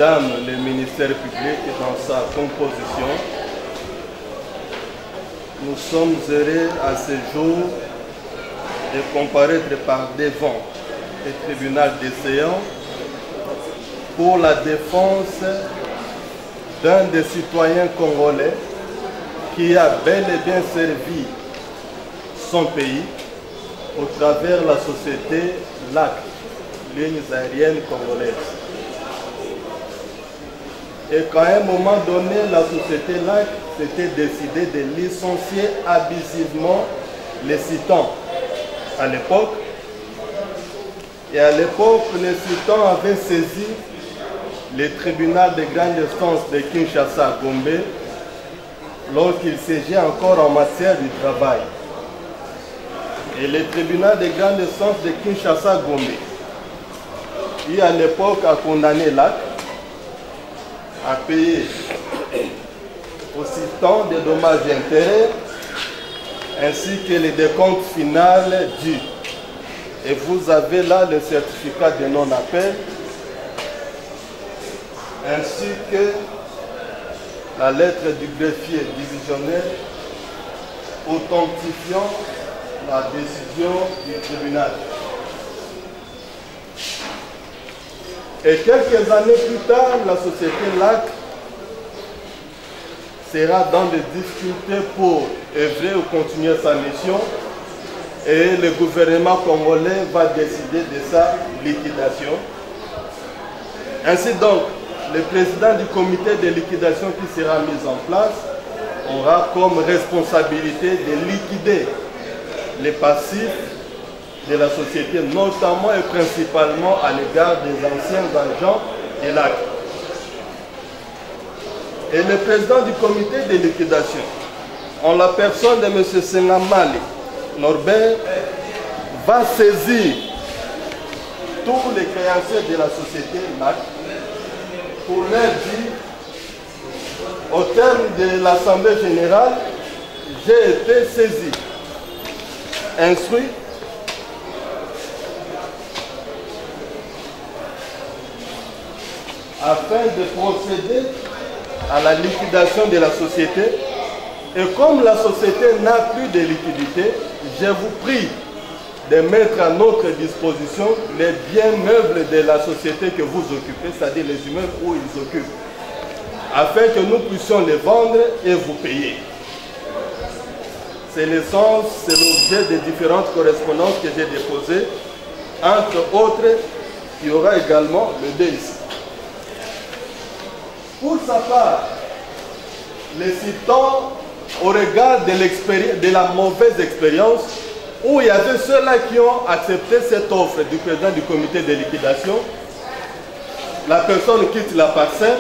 Mesdames les ministères publics dans sa composition, nous sommes heureux à ce jour de comparaître par devant le tribunal des séances pour la défense d'un des citoyens congolais qui a bel et bien servi son pays au travers de la société LAC, Lignes aériennes congolaises. Et qu'à un moment donné, la société LAC s'était décidée de licencier abusivement les citants à l'époque. Et à l'époque, les citants avaient saisi le tribunal de grande instance de Kinshasa Gombe lorsqu'il siégeait encore en matière du travail. Et le tribunal de grande instance de Kinshasa Gombe, qui à l'époque a condamné LAC à payer aux citants des dommages et intérêts ainsi que les décomptes final dus. Et vous avez là le certificat de non-appel ainsi que la lettre du greffier divisionnaire authentifiant la décision du tribunal. Et quelques années plus tard, la société LAC sera dans des difficultés pour œuvrer ou continuer sa mission et le gouvernement congolais va décider de sa liquidation. Ainsi donc, le président du comité de liquidation qui sera mis en place aura comme responsabilité de liquider les passifs de la société, notamment et principalement à l'égard des anciens agents de LAC. Et le président du comité de liquidation, en la personne de M. Sengamali Norbert, va saisir tous les créanciers de la société LAC pour leur dire, au terme de l'Assemblée générale, j'ai été saisi, instruit, afin de procéder à la liquidation de la société. Et comme la société n'a plus de liquidité, je vous prie de mettre à notre disposition les biens meubles de la société que vous occupez, c'est-à-dire les immeubles où ils occupent, afin que nous puissions les vendre et vous payer. C'est l'essence, c'est l'objet des différentes correspondances que j'ai déposées. Entre autres, il y aura également le D ici. Pour sa part, les citant au regard de la mauvaise expérience, où il y avait ceux-là qui ont accepté cette offre du président du comité de liquidation, la personne quitte la parcelle,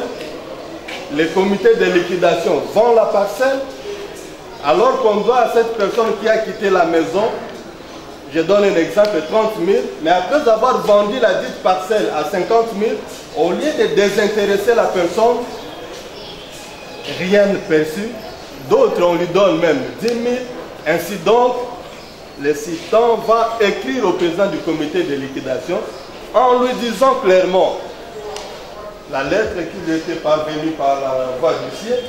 le comité de liquidation vend la parcelle, alors qu'on doit à cette personne qui a quitté la maison, je donne un exemple, 30 000, mais après avoir vendu la dite parcelle à 50 000, au lieu de désintéresser la personne, rien de perçu, d'autres on lui donne même 10 000, ainsi donc, le citant va écrire au président du comité de liquidation en lui disant clairement la lettre qui lui était parvenue par la voie du ciel,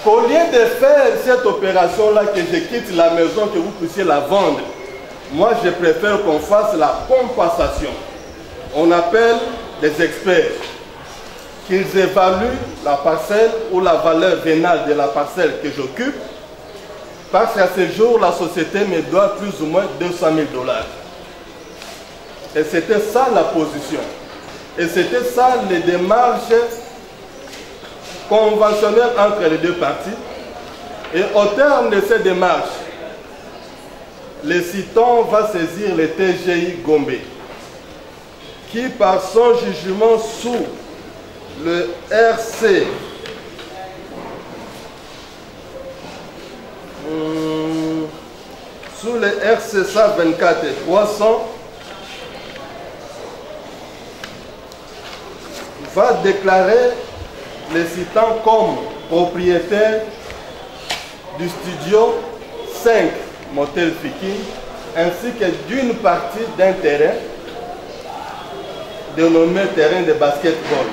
qu'au lieu de faire cette opération-là, que je quitte la maison, que vous puissiez la vendre, moi je préfère qu'on fasse la compensation. On appelle des experts, qu'ils évaluent la parcelle ou la valeur vénale de la parcelle que j'occupe, parce qu'à ce jour, la société me doit plus ou moins 200 000 $. Et c'était ça la position. Et c'était ça les démarches conventionnelles entre les deux parties. Et au terme de ces démarches, le citant va saisir le TGI Gombe, qui par son jugement sous le RC sous le RCSA 24 et 300 va déclarer les citant comme propriétaire du studio 5 Motel Fiki ainsi que d'une partie d'un terrain dénommé terrain de basketball.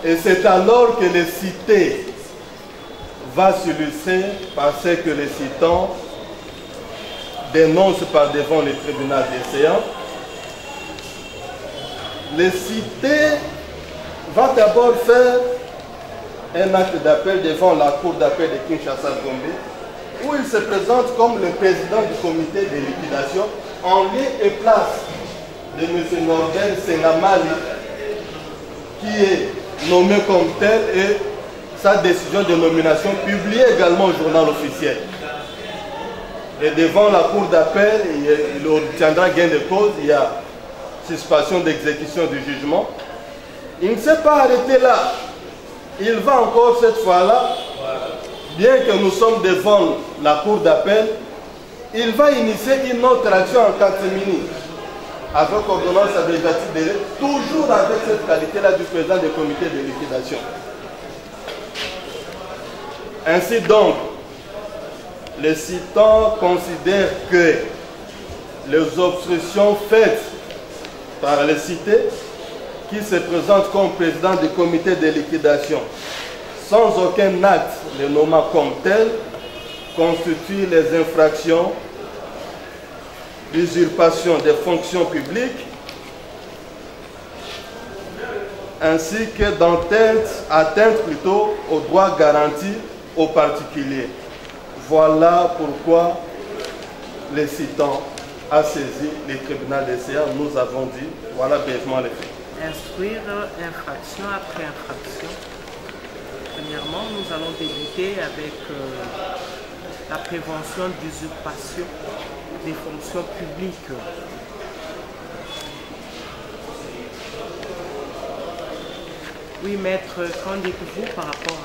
Et c'est alors que les cités va s'illustrer par ce que les citants dénoncent par devant le tribunal des séances. Les cités vont d'abord faire un acte d'appel devant la cour d'appel de Kinshasa-Gombe, où il se présente comme le président du comité de liquidation en lieu et place de M. Norbert Sengamali, qui est nommé comme tel, et sa décision de nomination publiée également au journal officiel. Et devant la cour d'appel, il obtiendra gain de cause, il y a suspension d'exécution du jugement. Il ne s'est pas arrêté là. Il va encore cette fois-là, bien que nous sommes devant la cour d'appel, il va initier une autre action en catimini, avec ordonnance abréviative de toujours avec cette qualité-là du président du comité de liquidation. Ainsi donc, les citants considèrent que les obstructions faites par les cités, qui se présentent comme président du comité de liquidation, sans aucun acte les nommant comme tel, constituent les infractions d'usurpation des fonctions publiques, ainsi que d'atteinte plutôt aux droits garantis aux particuliers. Voilà pourquoi les citants a saisi les tribunaux des séances. Nous avons dit, voilà brièvement les faits. Instruire infraction après infraction. Premièrement, nous allons débuter avec la prévention d'usurpation des fonctions publiques. Oui, maître, qu'en dites-vous par rapport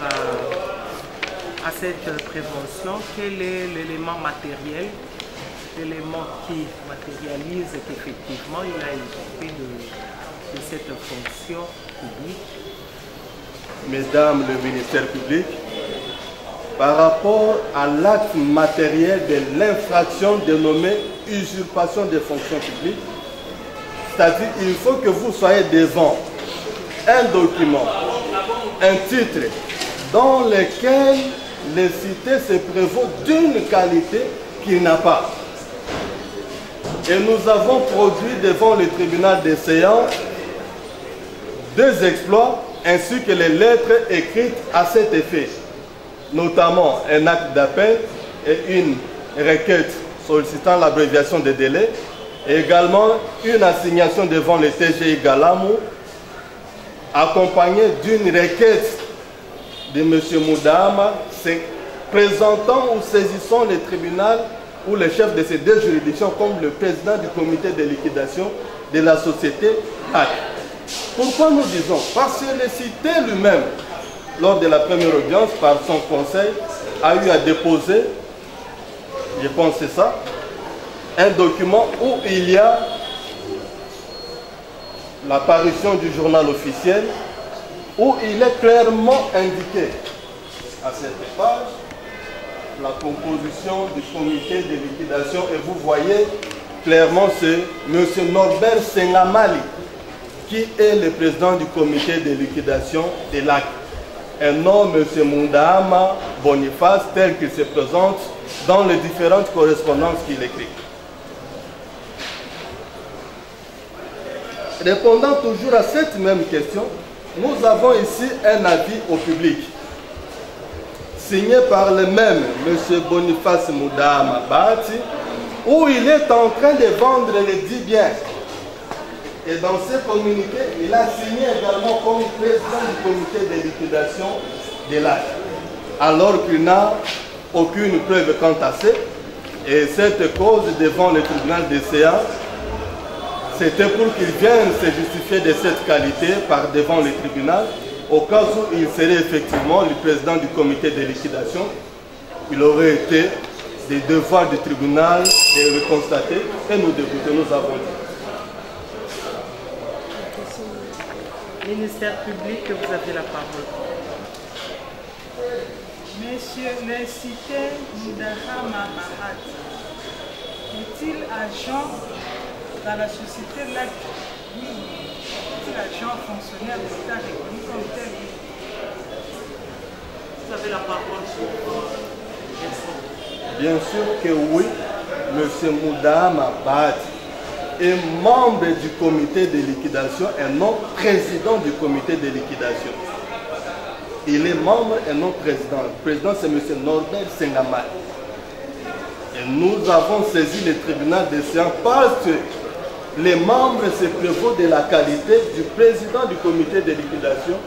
à cette prévention? Quel est l'élément matériel, l'élément qui matérialise qu'effectivement il a été de cette fonction publique? Mesdames le ministère public, par rapport à l'acte matériel de l'infraction dénommée usurpation des fonctions publiques, c'est-à-dire qu'il faut que vous soyez devant un document, un titre, dans lequel les cités se prévaut d'une qualité qu'il n'a pas. Et nous avons produit devant le tribunal des séances deux exploits ainsi que les lettres écrites à cet effet, notamment un acte d'appel et une requête sollicitant l'abréviation des délais, et également une assignation devant le TGI Galamou, accompagnée d'une requête de M. Moudahama présentant ou saisissant le tribunal ou le chef de ces deux juridictions comme le président du comité de liquidation de la société HAC. Pourquoi nous disons? Parce que le cité lui-même, lors de la première audience, par son conseil, a eu à déposer, je pense que c'est ça, un document où il y a l'apparition du journal officiel, où il est clairement indiqué à cette page la composition du comité de liquidation, et vous voyez clairement c'est M. Norbert Sengamali qui est le président du comité de liquidation de l'AC, et non M. Moudahama Boniface tel qu'il se présente dans les différentes correspondances qu'il écrit. Répondant toujours à cette même question, nous avons ici un avis au public, signé par le même M. Boniface Moudahama Bati, où il est en train de vendre les 10 biens. Et dans ce communiqué, il a signé également comme président du comité de liquidation de l'AC, alors qu'il n'a aucune preuve quant à ça. Et cette cause devant le tribunal des séances, c'était pour qu'il vienne se justifier de cette qualité par devant le tribunal, au cas où il serait effectivement le président du comité de liquidation. Il aurait été des devoirs du tribunal de le constater, et nous députés, nous avons dit. Ministère public, vous avez la parole. Monsieur le cité Moudahama Bahati est-il agent dans la société LAC? Oui. est-il agent fonctionnaire de l'État reconnu comme tel? Vous avez la parole sur Bien sûr que oui, M. Moudahama Bahati est membre du comité de liquidation et non président du comité de liquidation. Il est membre et non président. Le président, c'est M. Norbert Sengamay. Et nous avons saisi le tribunal des séances parce que les membres se prévaut de la qualité du président du comité de liquidation,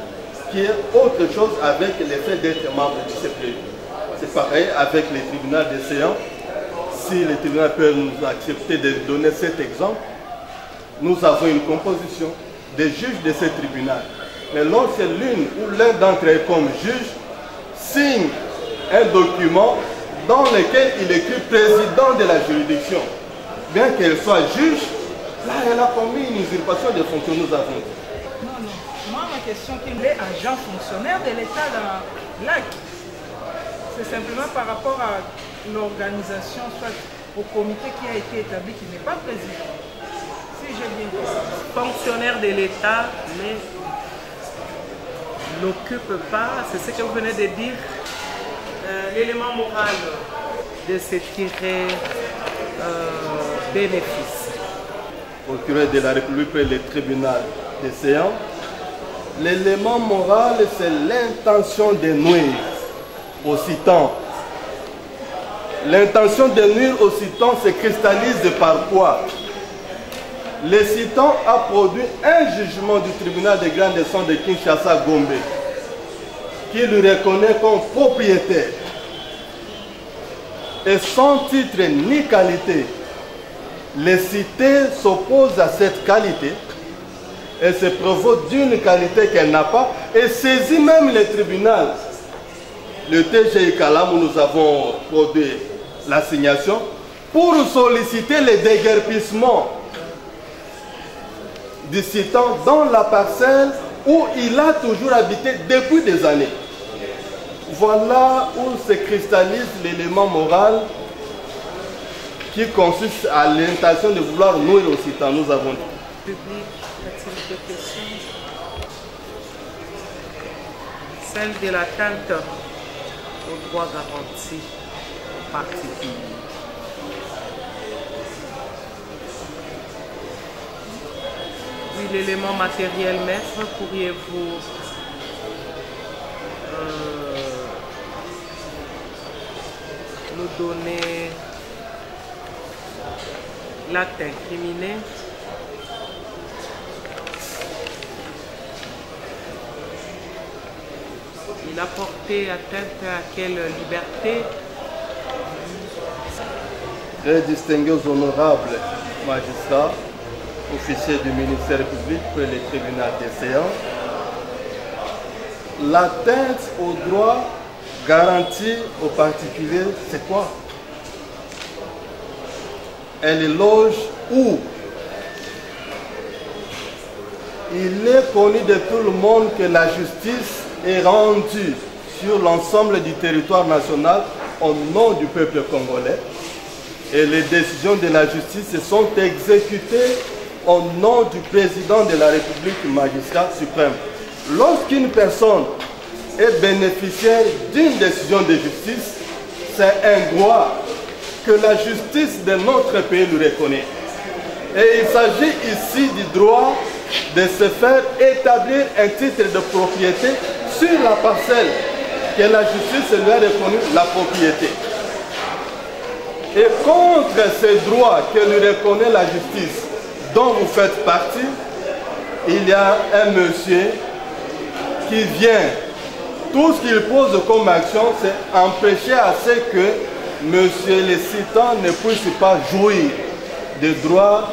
qui est autre chose avec le fait d'être membre du CPI. C'est pareil avec le tribunal des séances. Si le tribunal peut nous accepter de donner cet exemple, nous avons une composition des juges de ce tribunal. Mais lorsque l'une ou l'un d'entre eux comme juge signe un document dans lequel il écrit président de la juridiction, bien qu'elle soit juge, là elle a commis une usurpation de fonction, nous avons dit. Non, non. Moi, ma question, qu'il est agent fonctionnaire de l'État dans l'AC. C'est simplement par rapport à l'organisation, soit au comité qui a été établi, qui n'est pas président. Si j'ai bien compris. fonctionnaire de l'État, mais n'occupe pas, c'est ce que vous venez de dire, l'élément moral de se tirer bénéfice. Procureur de la République et le tribunal des séances, l'élément moral, c'est l'intention de nuire au citant. L'intention de nuire au citant se cristallise par quoi? Le citant a produit un jugement du tribunal de grande instance de Kinshasa Gombe qui lui reconnaît comme propriétaire. Et sans titre ni qualité, le cité s'oppose à cette qualité et se prévaut d'une qualité qu'elle n'a pas et saisit même le tribunal. Le TGI Kalam où nous avons produit l'assignation pour solliciter le déguerpissement du citant dans la parcelle où il a toujours habité depuis des années. Voilà où se cristallise l'élément moral qui consiste à l'intention de vouloir nuire au citant. Nous avons dit. Public, a-t-il des questions? Celle de l'atteinte aux droits garantis aux particuliers. Oui, l'élément matériel, maître, pourriez-vous nous donner l'acte incriminé? Il a porté atteinte à quelle liberté? Très distingués honorables magistrats, officiers du ministère public pour le tribunal des séances, l'atteinte aux droits garantis aux particuliers, c'est quoi? Elle loge où? Il est connu de tout le monde que la justice est rendue sur l'ensemble du territoire national au nom du peuple congolais et les décisions de la justice sont exécutées au nom du président de la République, magistrat suprême. Lorsqu'une personne est bénéficiaire d'une décision de justice, c'est un droit que la justice de notre pays lui reconnaît. Et il s'agit ici du droit de se faire établir un titre de propriété sur la parcelle que la justice lui a reconnu la propriété. Et contre ces droits que lui reconnaît la justice, dont vous faites partie, il y a un monsieur qui vient. Tout ce qu'il pose comme action, c'est empêcher à ce que monsieur le citant ne puisse pas jouir des droits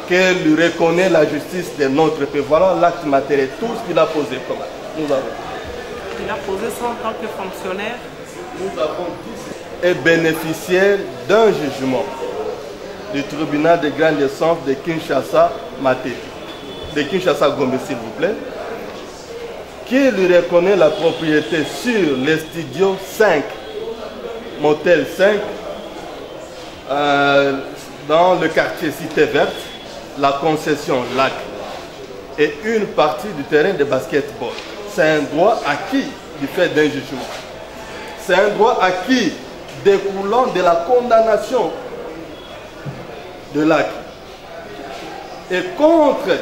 que lui reconnaît la justice de notre pays. Voilà l'acte matériel, tout ce qu'il a posé comme acte. Nous avons. Il a posé ça en tant que fonctionnaire. Nous avons dit est bénéficiaire d'un jugement du tribunal de grande instance de Kinshasa Matete, de Kinshasa Gombe s'il vous plaît, qui lui reconnaît la propriété sur le studio 5, motel 5, dans le quartier Cité Verte, la concession Lac. et une partie du terrain de basketball. C'est un droit acquis du fait d'un jugement. C'est un droit acquis découlant de la condamnation de l'acte. Et contre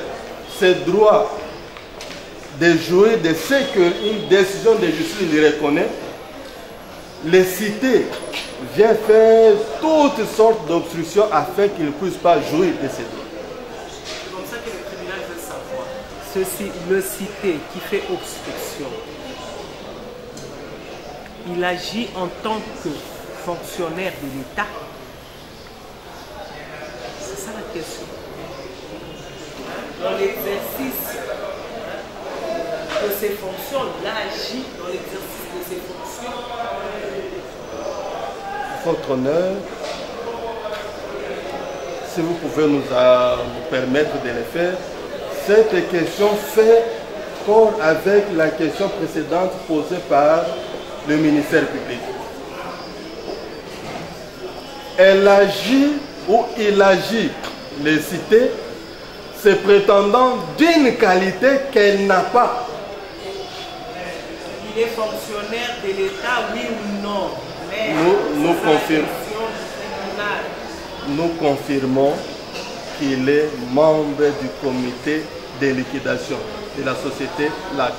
ce droit de jouir de ce qu'une décision de justice lui reconnaît, les cités viennent faire toutes sortes d'obstructions afin qu'ils ne puissent pas jouir de ces droits. C'est comme ça que le tribunal veut savoir. Ceci, le cité qui fait obstruction, il agit en tant que fonctionnaire de l'État. C'est ça la question. Dans l'exercice de ses fonctions, il agit dans l'exercice de ses fonctions. Votre honneur, si vous pouvez nous permettre de le faire, cette question fait corps avec la question précédente posée par le ministère public. Elle agit ou il agit, les cités, se prétendant d'une qualité qu'elle n'a pas. Il est fonctionnaire de l'État, oui ou non? Mais nous confirmons qu'il est membre du comité de liquidation de la société LAC.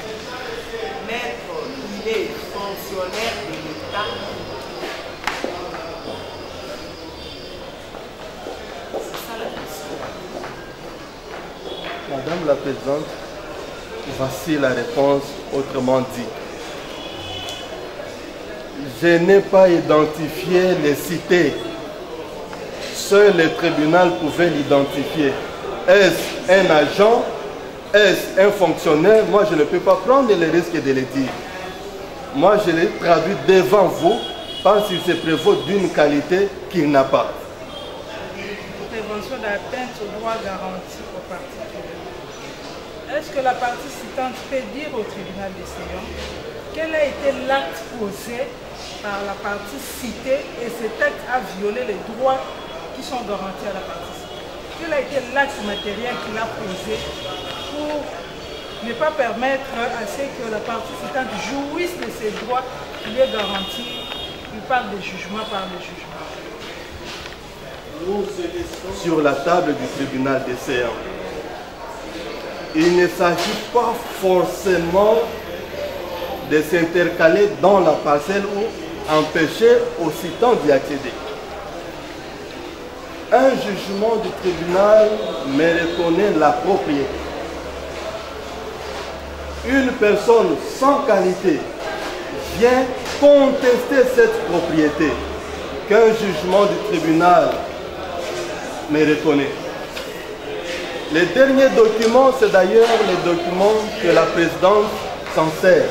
Maître, il est fonctionnaire de l'État. C'est ça la question. Madame la Présidente, voici la réponse autrement dit. Je n'ai pas identifié les cités. Seul le tribunal pouvait l'identifier. Est-ce un agent? Est-ce un fonctionnaire? Moi, je ne peux pas prendre le risque de le dire. Moi, je l'ai traduit devant vous parce qu'il se prévaut d'une qualité qu'il n'a pas. Prévention d'atteinte aux droits garantis aux particuliers. Est-ce que la partie citante peut dire au tribunal décision quel a été l'acte posé par la partie citée et cet acte a violé les droits qui sont garantis à la partie citée? Quel a été l'acte matériel qu'il a posé pour ne pas permettre à ce que la partie citante jouisse de ses droits qui lui est garanti? Il parle de jugement par le jugement. Sur la table du tribunal des séances, il ne s'agit pas forcément de s'intercaler dans la parcelle ou empêcher aux citants d'y accéder. Un jugement du tribunal me reconnaît la propriété. Une personne sans qualité vient contester cette propriété qu'un jugement du tribunal me reconnaît. Les derniers documents, c'est d'ailleurs les documents que la présidente s'en sert,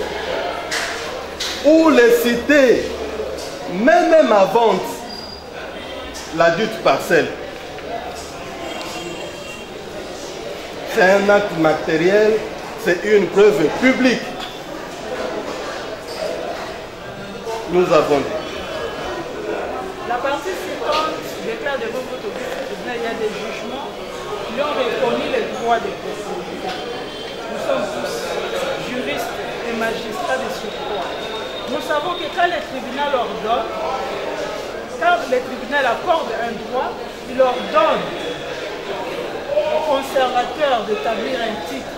où les cités, même avant la dite parcelle, c'est un acte matériel, c'est une preuve publique. Nous avons dit. La partie citante déclare devant votre tribunal, il y a des jugements qui ont reconnu les droits des propriétaires. Nous sommes tous juristes et magistrats de surcroît. Nous savons que quand le tribunal ordonne, quand le tribunal accorde un droit, il ordonne au conservateur d'établir un titre,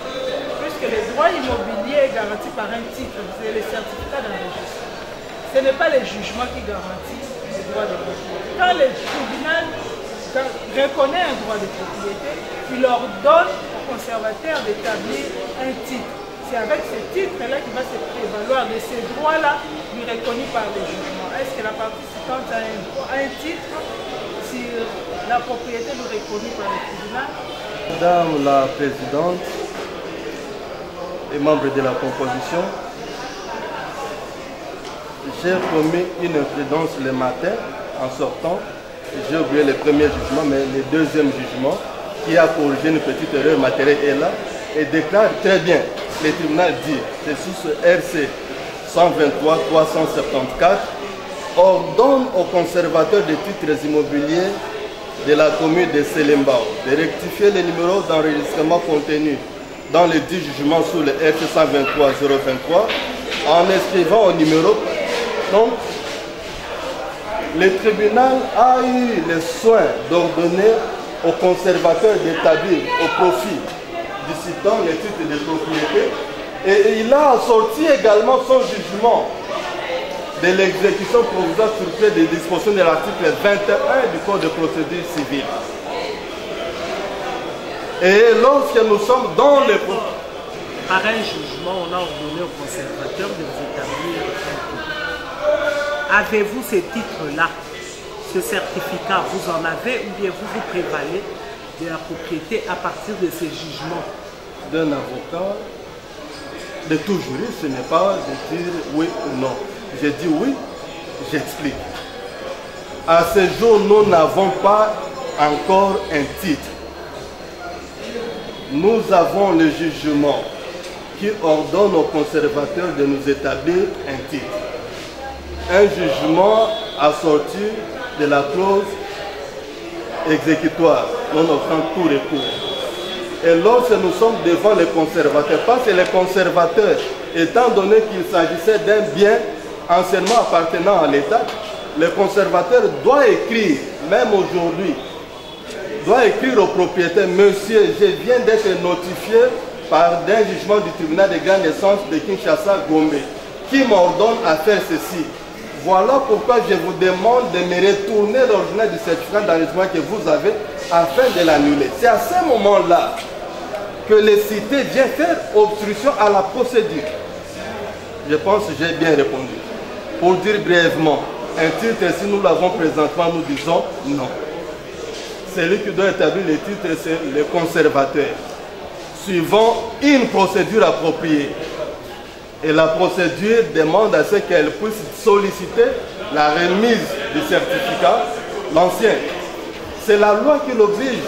puisque le droit immobilier est garanti par un titre, c'est le certificat d'enregistrement. Ce n'est pas le jugement qui garantit le droit de propriété. Quand le tribunal reconnaît un droit de propriété, il ordonne au conservateur d'établir un titre. C'est avec ce titre-là qu'il va se prévaloir de ces droits-là lui reconnus par le jugement. Est-ce que la partie citante a un titre sur la propriété lui reconnue par le tribunal? Madame la Présidente et membres de la composition, j'ai commis une imprudence le matin en sortant. J'ai oublié le premier jugement, mais le deuxième jugement qui a corrigé une petite erreur matérielle est là et déclare très bien. Le tribunal dit, c'est sous ce RC 123-374, ordonne au conservateur des titres immobiliers de la commune de Selembao de rectifier les numéros d'enregistrement contenus dans les 10 jugements sous le RC 123-023 en inscrivant au numéro. Donc, le tribunal a eu le soin d'ordonner aux conservateurs d'établir au profit du citant les titres de propriété et il a sorti également son jugement de l'exécution provisoire sur des dispositions de l'article 21 du Code de procédure civile. Et lorsque nous sommes dans le... Par un jugement, on a ordonné aux conservateurs de vous établir un titre. Avez-vous ces titres-là, ce certificat, vous en avez ou bien vous prévalez de la propriété à partir de ces jugements? D'un avocat, de tout juriste, ce n'est pas de dire oui ou non. J'ai dit oui, j'explique. À ce jour, nous n'avons pas encore un titre. Nous avons le jugement qui ordonne aux conservateurs de nous établir un titre. Un jugement assorti de la clause exécutoire, non offrant tout recours. Et lorsque nous sommes devant les conservateurs, parce que les conservateurs, étant donné qu'il s'agissait d'un bien anciennement appartenant à l'État, le conservateur doit écrire, même aujourd'hui, doit écrire au propriétaire, monsieur, je viens d'être notifié par un jugement du tribunal de grande instance de Kinshasa, Gombe, qui m'ordonne à faire ceci. Voilà pourquoi je vous demande de me retourner l'original du certificat d'enregistrement que vous avez afin de l'annuler. C'est à ce moment-là que le cité vient faire obstruction à la procédure. Je pense que j'ai bien répondu. Pour dire brièvement, un titre, si nous l'avons présentement, nous disons non. Celui qui doit établir le titre, c'est le conservateur, suivant une procédure appropriée. Et la procédure demande à ce qu'elle puisse solliciter la remise du certificat, l'ancien. C'est la loi qui l'oblige.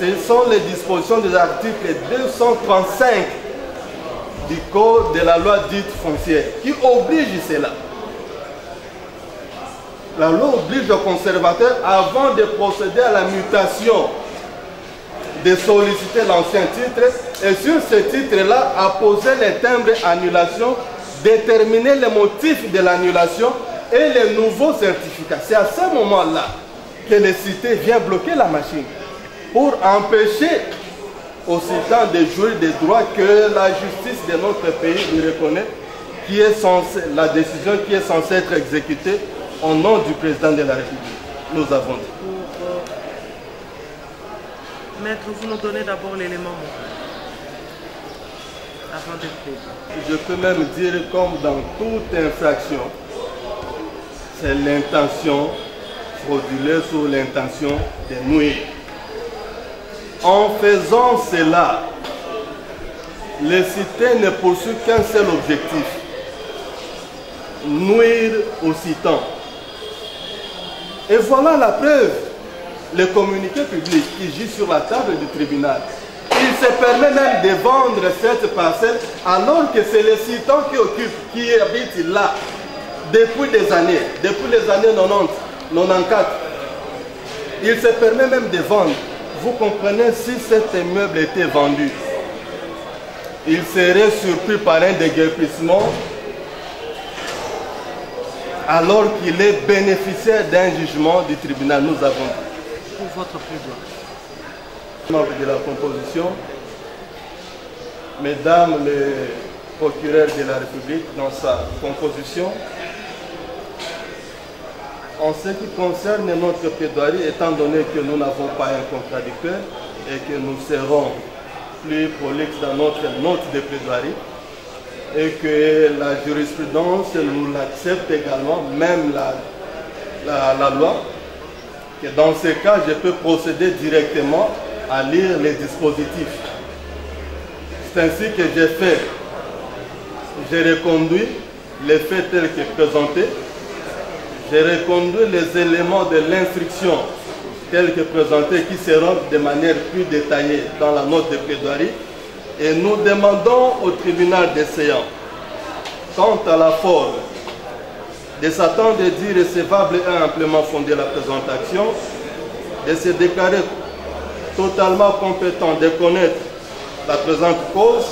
Ce sont les dispositions des articles 235 du Code de la loi dite foncière qui oblige cela. La loi oblige le conservateur, avant de procéder à la mutation, de solliciter l'ancien titre et sur ce titre-là, à poser les timbres annulation, déterminer les motifs de l'annulation et les nouveaux certificats. C'est à ce moment-là que le cité vient bloquer la machine pour empêcher au citant de jouir des droits que la justice de notre pays lui reconnaît, qui est censé, la décision qui est censée être exécutée au nom du président de la République. Nous avons dit. Maître, vous nous donnez d'abord l'élément moral avant de plaider. Je peux même dire, comme dans toute infraction, c'est l'intention frauduleuse ou l'intention de nuire. En faisant cela, le cité ne poursuit qu'un seul objectif: nuire au citant. Et voilà la preuve. Le communiqué public qui gît sur la table du tribunal, il se permet même de vendre cette parcelle alors que c'est le citant qui occupe, qui habite là depuis les années 90, 94. Il se permet même de vendre. Vous comprenez, si cet immeuble était vendu, il serait surpris par un déguerpissement alors qu'il est bénéficiaire d'un jugement du tribunal. Nous avons dit. Pour votre plaidoyer. Membre de la composition, mesdames les procureurs de la République dans sa composition, en ce qui concerne notre plaidoirie, étant donné que nous n'avons pas un contradicteur et que nous serons plus prolixes dans notre note de plaidoirie et que la jurisprudence nous l'accepte également, même la loi, que dans ce cas, je peux procéder directement à lire les dispositifs. C'est ainsi que j'ai fait. J'ai reconduit les faits tels que présentés. J'ai reconduit les éléments de l'instruction tels que présentés qui seront de manière plus détaillée dans la note de plaidoirie. Et nous demandons au tribunal des séances, quant à la forme, de s'attendre de dire recevable et amplement fondé la présente action, de se déclarer totalement compétent de connaître la présente cause,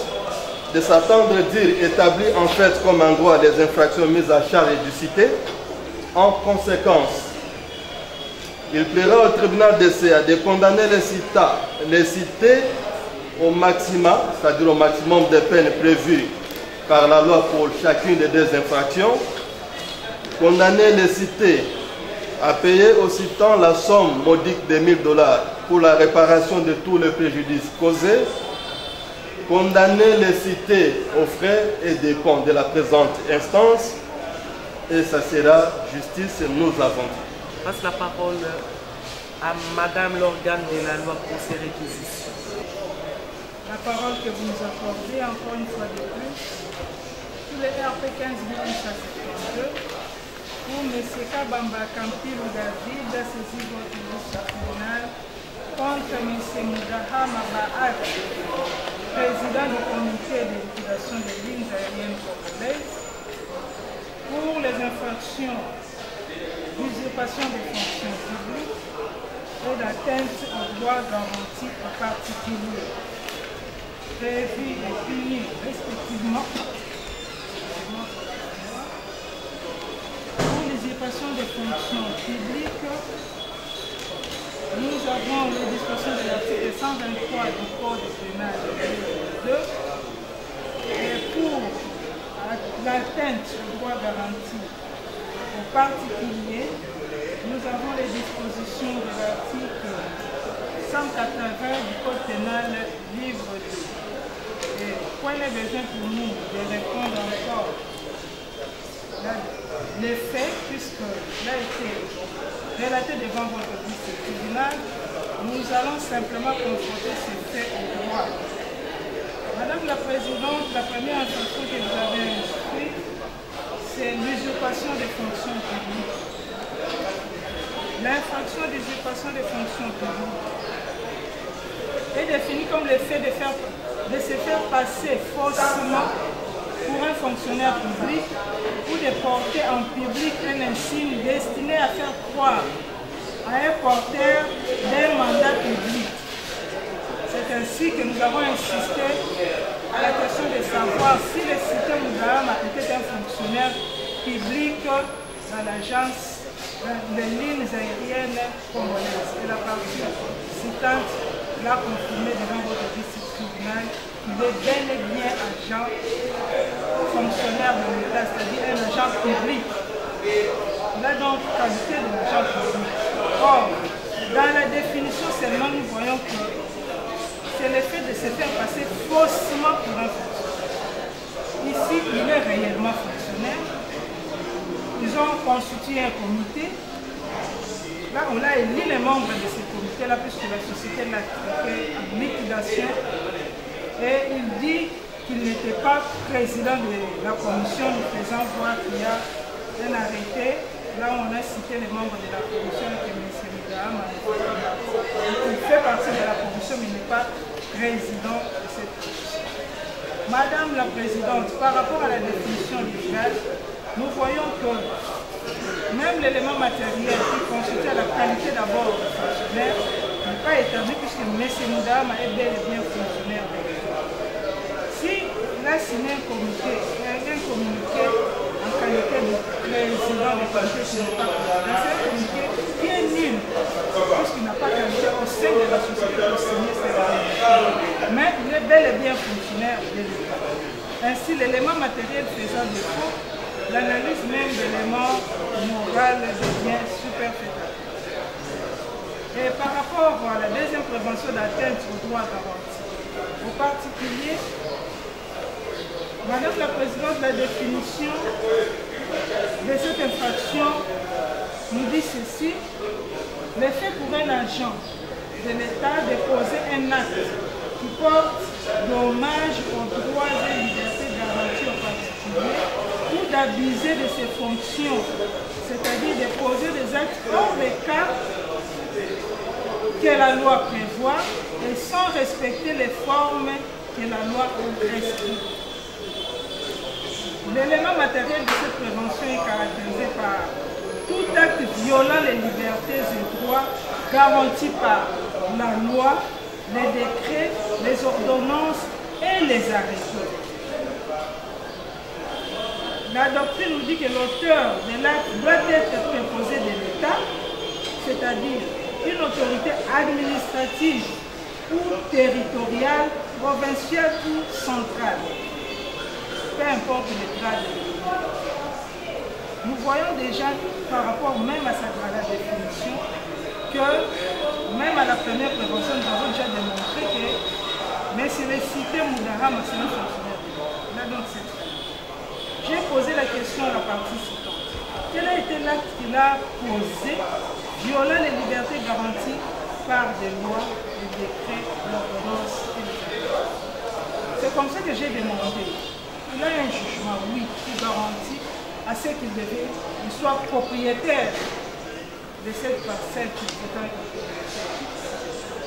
de s'attendre dire établi en fait comme un droit des infractions mises à charge du cité. En conséquence, il plaira au tribunal de CA de condamner les cités au maximum, c'est-à-dire au maximum des peines prévues par la loi pour chacune des deux infractions, condamner les cités à payer aux citants la somme modique de 1000 $ pour la réparation de tous les préjudices causés, condamner les cités aux frais et dépens de la présente instance, et ça sera justice, nous avons. Je passe la parole à Madame l'organe de la loi pour ces réquisitions. La parole que vous nous accordez encore une fois de plus, sous les RP 15.172, où M. Kabamba Kampilou David a saisi votre liste tribunal contre M. Mudaha Mabaat, président du comité de liquidation des lignes aériennes congolaises, pour les infractions d'usurpation des fonctions publiques et d'atteinte aux droits garantis aux particuliers, prévus et punis respectivement pour l'usurpation des fonctions publiques. Nous avons les dispositions de l'article 123 du Code pénal de 2 et pour l'atteinte aux droits garantis aux particuliers, nous avons les dispositions de l'article 180 du Code pénal livre 2. Et point est besoin pour nous de répondre encore les faits, puisque l'a été relaté devant votre tribunal, nous allons simplement confronter ces faits au droit. Madame la Présidente, la première infraction que vous avez instruite, c'est l'usurpation des fonctions publiques. L'infraction d'usurpation des fonctions publiques est définie comme le fait de se faire passer faussement pour un fonctionnaire public ou de porter en public un insigne destiné à faire croire à un porteur d'un mandat public. C'est ainsi que nous avons insisté à la question de savoir si le cité Mudaha était un fonctionnaire public dans l'agence des lignes aériennes congolaises. Et la partie citante l'a confirmé devant votre vice-tribunal qu'il est bel et bien agent fonctionnaire de l'État, c'est-à-dire un agent public. Il a donc qualité de l'agent public. Or, dans la définition seulement, nous voyons que c'est le fait de se faire passer faussement pour un fonctionnaire. Ici, il est réellement fonctionnaire. Ils ont constitué un comité. Là, on a élu les membres de ce comité-là, puisque la société l'a fait en liquidation. Et il dit qu'il n'était pas président de la commission, nous faisant voir qu'il y a un arrêté. Là, on a cité les membres de la commission que M. Mudaha. Il fait partie de la commission, mais il n'est pas président de cette commission. Madame la Présidente, par rapport à la définition légale, nous voyons que même l'élément matériel qui constitue la qualité d'abord du fonctionnaire n'est pas établi puisque M. Mudaha est bel et bien fonctionnaire de l'État. Si il a signé un communiqué en qualité de président du comité qui n'est pas président, c'est un communiqué qui est nul puisqu'il n'a pas qualité au sein de la société pour signer cette communiqué. Mais il est bel et bien fonctionnaire de l'État. Ainsi, l'élément matériel faisant défaut, l'analyse même d'éléments moraux devient superfétatoire. Et par rapport à la deuxième prévention d'atteinte aux droits garantis, au particulier, Madame la Présidente, la définition de cette infraction nous dit ceci: le fait pour un agent de l'État de poser un acte qui porte dommage aux droits et libertés garantis aux particuliers ou d'abuser de ses fonctions, c'est-à-dire de poser des actes hors des cas que la loi prévoit et sans respecter les formes que la loi prescrit. L'élément matériel de cette prévention est caractérisé par tout acte violant les libertés et droits garantis par la loi les décrets, les ordonnances et les arrêtés. La doctrine nous dit que l'auteur de l'acte doit être préposé de l'État, c'est-à-dire une autorité administrative ou territoriale, provinciale ou centrale. Peu importe le grade. Nous voyons déjà, par rapport même à la définition, que même à la première prévention, nous avons déjà démontré que M. Cité Moudahama, c'est un fonctionnaire de l'État. Là, donc, c'est très. J'ai posé la question à la partie citante. Quel a été l'acte qu'il a posé, violant les libertés garanties par des lois, des décrets, l'ordonnance et les arrêtés? C'est comme ça que j'ai demandé. Il a un jugement, oui, qui garantit à ce qu'il soit propriétaire de cette parcelle qui est propriétaire.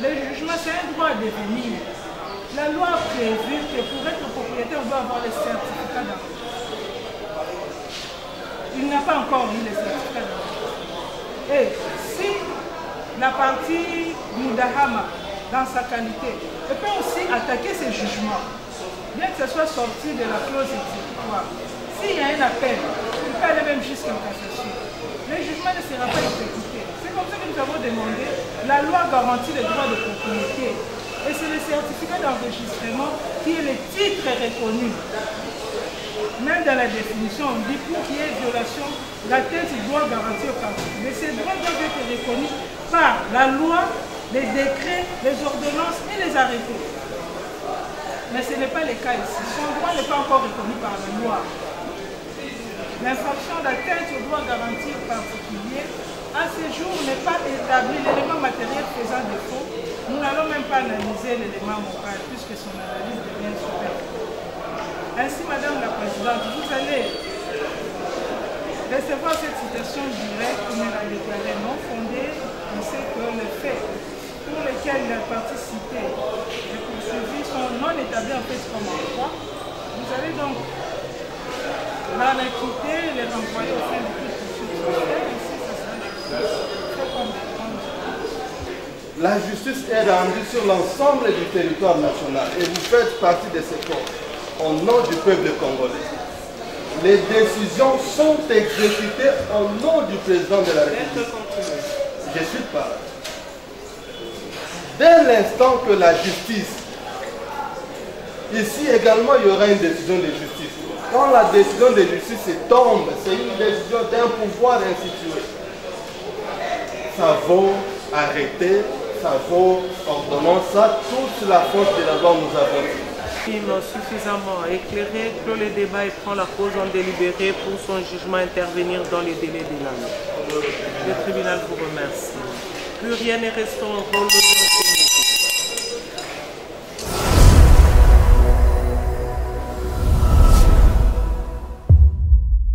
Le jugement, c'est un droit à devenir. La loi a prévu que pour être propriétaire, on doit avoir les certificats d'enregistrement. Il n'a pas encore eu les certificats d'enregistrement. Et si la partie Moudahama, dans sa qualité, elle peut aussi attaquer ces jugements, bien que ce soit sorti de la clause exécutoire. S'il y a un appel, il peut aller même jusqu'en cassation. Le jugement ne sera pas exécuté. C'est comme ça que nous avons demandé. La loi garantit les droits de propriété. Et c'est le certificat d'enregistrement qui est le titre reconnu. Même dans la définition, on dit pour qu'il y ait violation, l'atteinte du droit garanti au particulier. Ces droits doivent être reconnus par la loi, les décrets, les ordonnances et les arrêtés. Mais ce n'est pas le cas ici. Son droit n'est pas encore reconnu par la loi. L'infraction d'atteinte au droit garanti au particulier, à ce jour, n'est pas établi. L'élément matériel faisant défaut, nous n'allons même pas analyser l'élément moral, puisque son analyse devient superflue. Ainsi, Madame la Présidente, vous allez recevoir cette citation directe qui me l'a déclarée non fondée, ainsi que les faits pour lesquels la partie citée et poursuivie sont non établis en fait comme en droit. Vous allez donc l'en acquitter, les renvoyer au fin de toute poursuite sociale, ainsi ça sera fait comme des grandes. La justice est rendue sur l'ensemble du territoire national et vous faites partie de ce corps. Au nom du peuple congolais. Les décisions sont exécutées au nom du président de la République. Je suis pas. Dès l'instant que la justice, ici également il y aura une décision de justice. Quand la décision de justice tombe, c'est une décision d'un pouvoir institué. Ça vaut arrêter, ça vaut ordonnance, ça, toute la force de la loi nous avons dit. Suffisamment éclairé, clôt le débat et prend la cause en délibéré pour son jugement intervenir dans les délais de la loi. Le tribunal vous remercie. Plus rien ne reste en rôle de